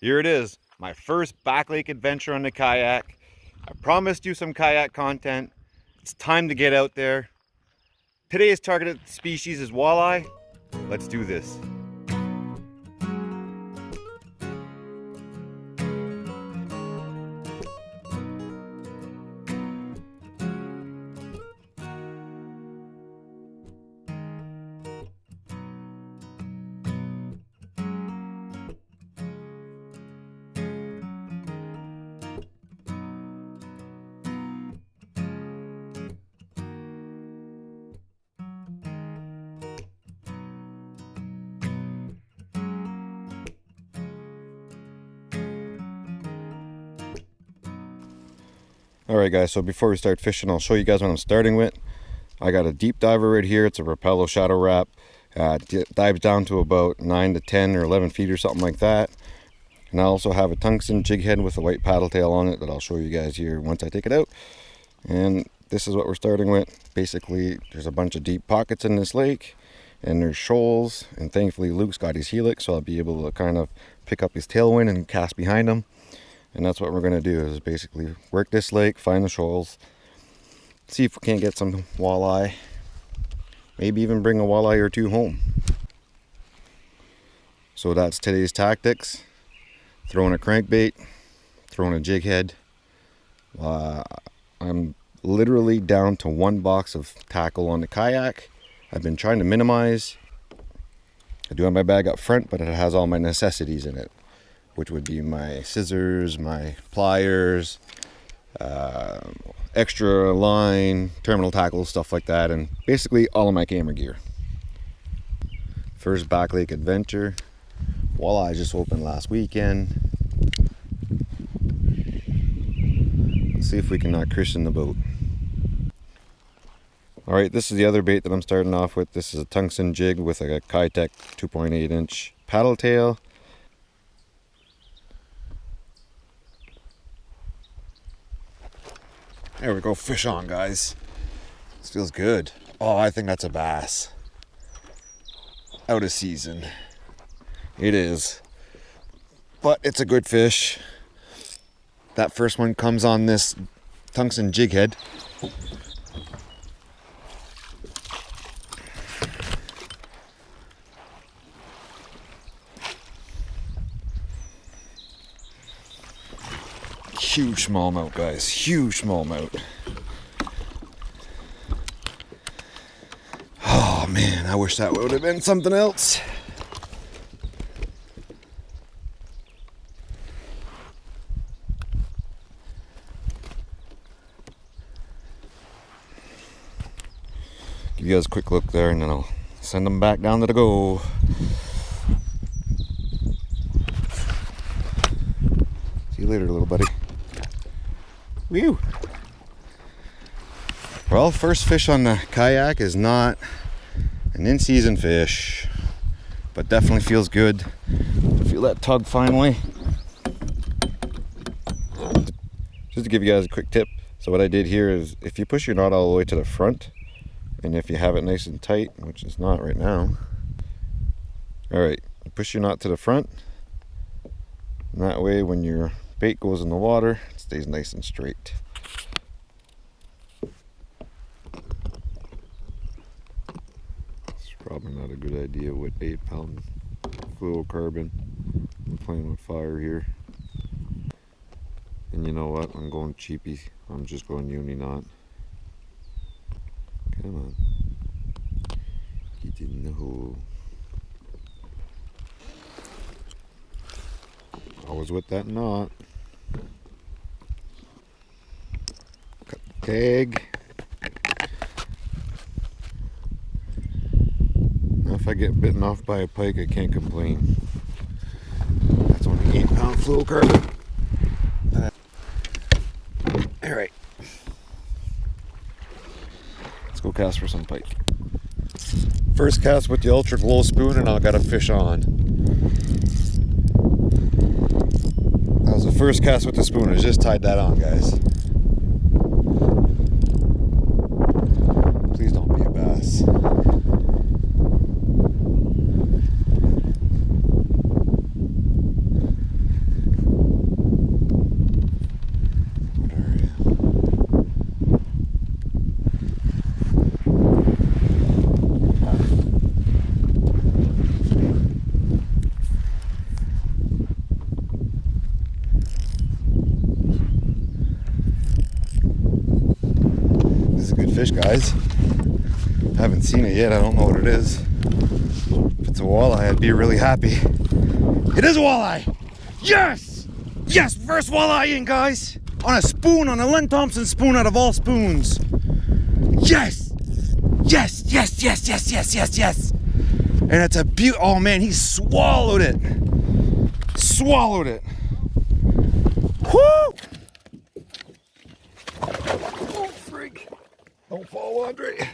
Here it is, my first back lake adventure on the kayak. I promised you some kayak content. It's time to get out there. Today's targeted species is walleye. Let's do this. Alright guys, so before we start fishing, I'll show you guys what I'm starting with. I got a deep diver right here. It's a Rapello Shadow Wrap. Dives down to about 9 to 10 or 11 feet or something like that. And I also have a tungsten jig head with a white paddle tail on it that I'll show you guys here once I take it out. And this is what we're starting with. Basically, there's a bunch of deep pockets in this lake, and there's shoals, and thankfully Luke's got his helix, so I'll be able to kind of pick up his tailwind and cast behind him. And that's what we're going to do, is basically work this lake, find the shoals, see if we can't get some walleye, maybe even bring a walleye or two home. So that's today's tactics. Throwing a crankbait, throwing a jig head. I'm literally down to one box of tackle on the kayak. I've been trying to minimize. I do have my bag up front, but it has all my necessities in it, which would be my scissors, my pliers, extra line, terminal tackle, stuff like that, and basically all of my camera gear. First back lake adventure. Walleye just opened last weekend. Let's see if we can christen the boat. Alright, this is the other bait that I'm starting off with. This is a tungsten jig with a Kitech 2.8 inch paddle tail. There we go, fish on, guys. This feels good. Oh, I think that's a bass. Out of season. It is. But it's a good fish. That first one comes on this tungsten jig head. Huge smallmouth, guys. Huge smallmouth. Oh man, I wish that would have been something else. Give you guys a quick look there, and then I'll send them back down to the go. See you later, little buddy. Whew. Well, first fish on the kayak is not an in-season fish, but definitely feels good. Feel that tug finally. Just to give you guys a quick tip, so what I did here is, if you push your knot all the way to the front, and if you have it nice and tight, which is not right now, alright, push your knot to the front, and that way when your bait goes in the water, it stays nice and straight. It's probably not a good idea with 8-pound fluorocarbon. I'm playing with fire here. And you know what? I'm going cheapy. I'm just going uni knot. Come on. Get in the hole. Always with that knot. Cut the tag. Now if I get bitten off by a pike, I can't complain. That's only 8-pound fluorocarbon. Alright. Let's go cast for some pike. First cast with the Ultra Glow spoon, and I got a fish on. That was the first cast with the spoon. I just tied that on, guys. Please don't be a bass. fish, guys. I haven't seen it yet. I don't know what it is. If it's a walleye, I'd be really happy. It is a walleye! Yes! Yes, first walleye in, guys! On a spoon, on a Len Thompson spoon out of all spoons. Yes! Yes, yes, yes, yes, yes, yes, yes! And it's a oh man, he swallowed it! Swallowed it! Woo! Oh, freak! Don't fall, Andre.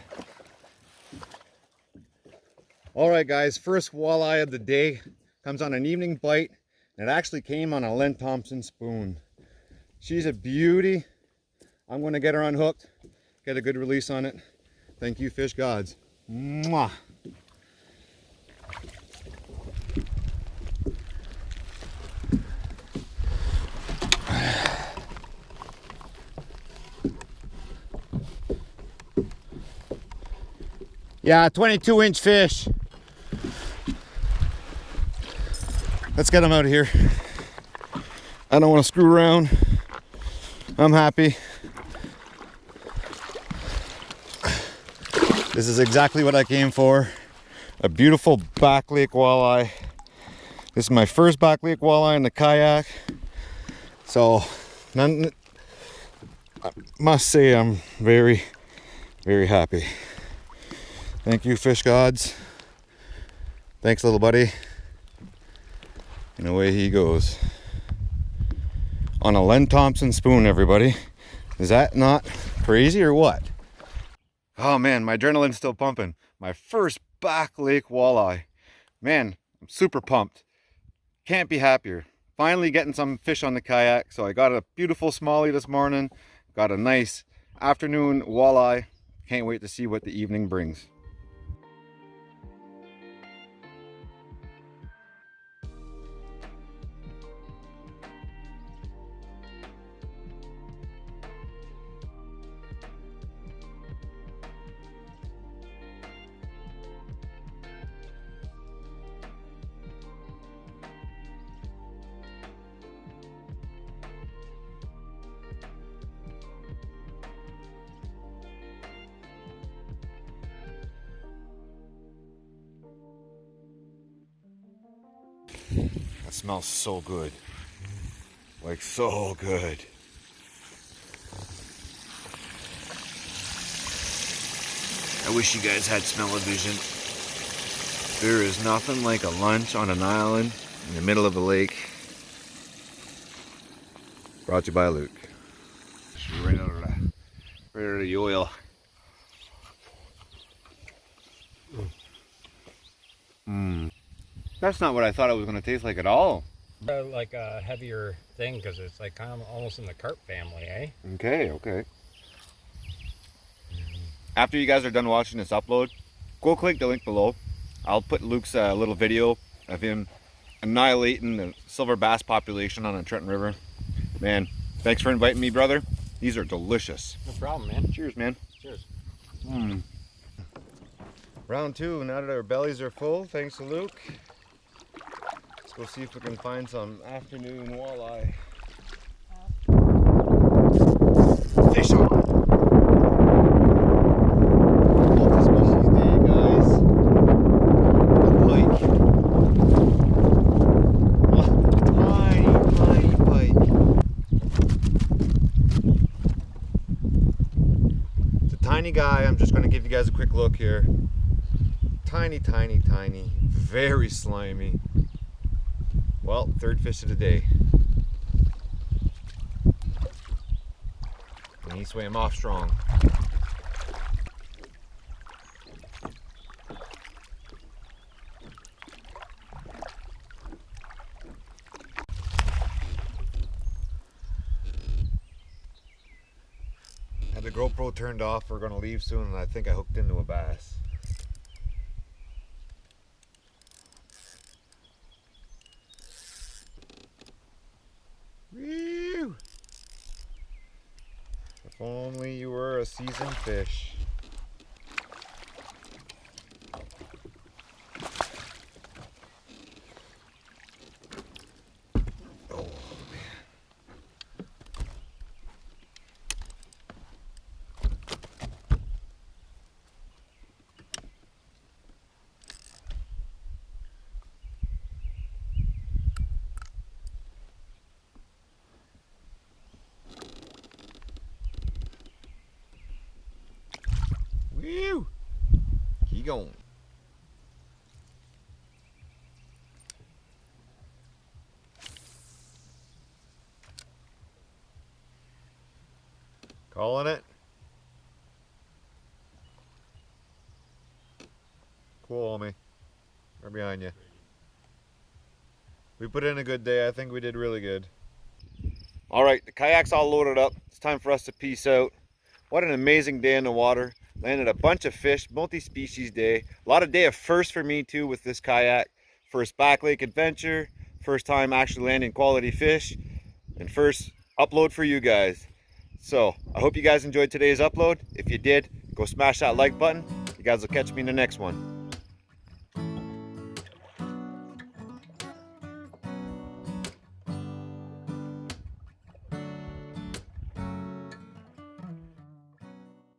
All right, guys, first walleye of the day comes on an evening bite, and it actually came on a Len Thompson spoon. She's a beauty. I'm going to get her unhooked, get a good release on it. Thank you, fish gods. Mwah. Yeah, 22-inch fish. Let's get him out of here. I don't want to screw around. I'm happy. This is exactly what I came for. A beautiful back lake walleye. This is my first back lake walleye in the kayak. So, I must say I'm very, very happy. Thank you, fish gods. Thanks, little buddy. And away he goes. On a Len Thompson spoon, everybody. Is that not crazy or what? Oh man, my adrenaline's still pumping. My first back lake walleye. Man, I'm super pumped. Can't be happier. Finally getting some fish on the kayak. So I got a beautiful smallie this morning. Got a nice afternoon walleye. Can't wait to see what the evening brings. That smells so good. Like so good. I wish you guys had smell-o-vision. There is nothing like a lunch on an island in the middle of a lake. Brought to you by Luke. Right out of the oil. That's not what I thought it was going to taste like at all. Like a heavier thing because it's like kind of almost in the carp family, eh? Okay, okay. After you guys are done watching this upload, go click the link below. I'll put Luke's little video of him annihilating the silver bass population on the Trenton River. Man, thanks for inviting me, brother. These are delicious. No problem, man. Cheers, man. Cheers. Round two, now that our bellies are full, thanks to Luke. Let's go see if we can find some afternoon walleye. Fish on! Multi-species day, guys. Pike. Oh, tiny pike. It's a tiny guy. I'm just going to give you guys a quick look here. Tiny, tiny, tiny. Very slimy. Well, third fish of the day. And he swam off strong. Had the GoPro turned off. We're going to leave soon, and I think I hooked into a bass. Woo! If only you were a seasoned fish. Oh man. going. Calling it. Cool, homie. We're behind you. We put in a good day. I think we did really good. All right, the kayak's all loaded up. It's time for us to peace out. What an amazing day in the water. Landed a bunch of fish, multi-species day. A lot of day of firsts for me too with this kayak. First back lake adventure, first time actually landing quality fish, and first upload for you guys. So I hope you guys enjoyed today's upload. If you did, go smash that like button. You guys will catch me in the next one.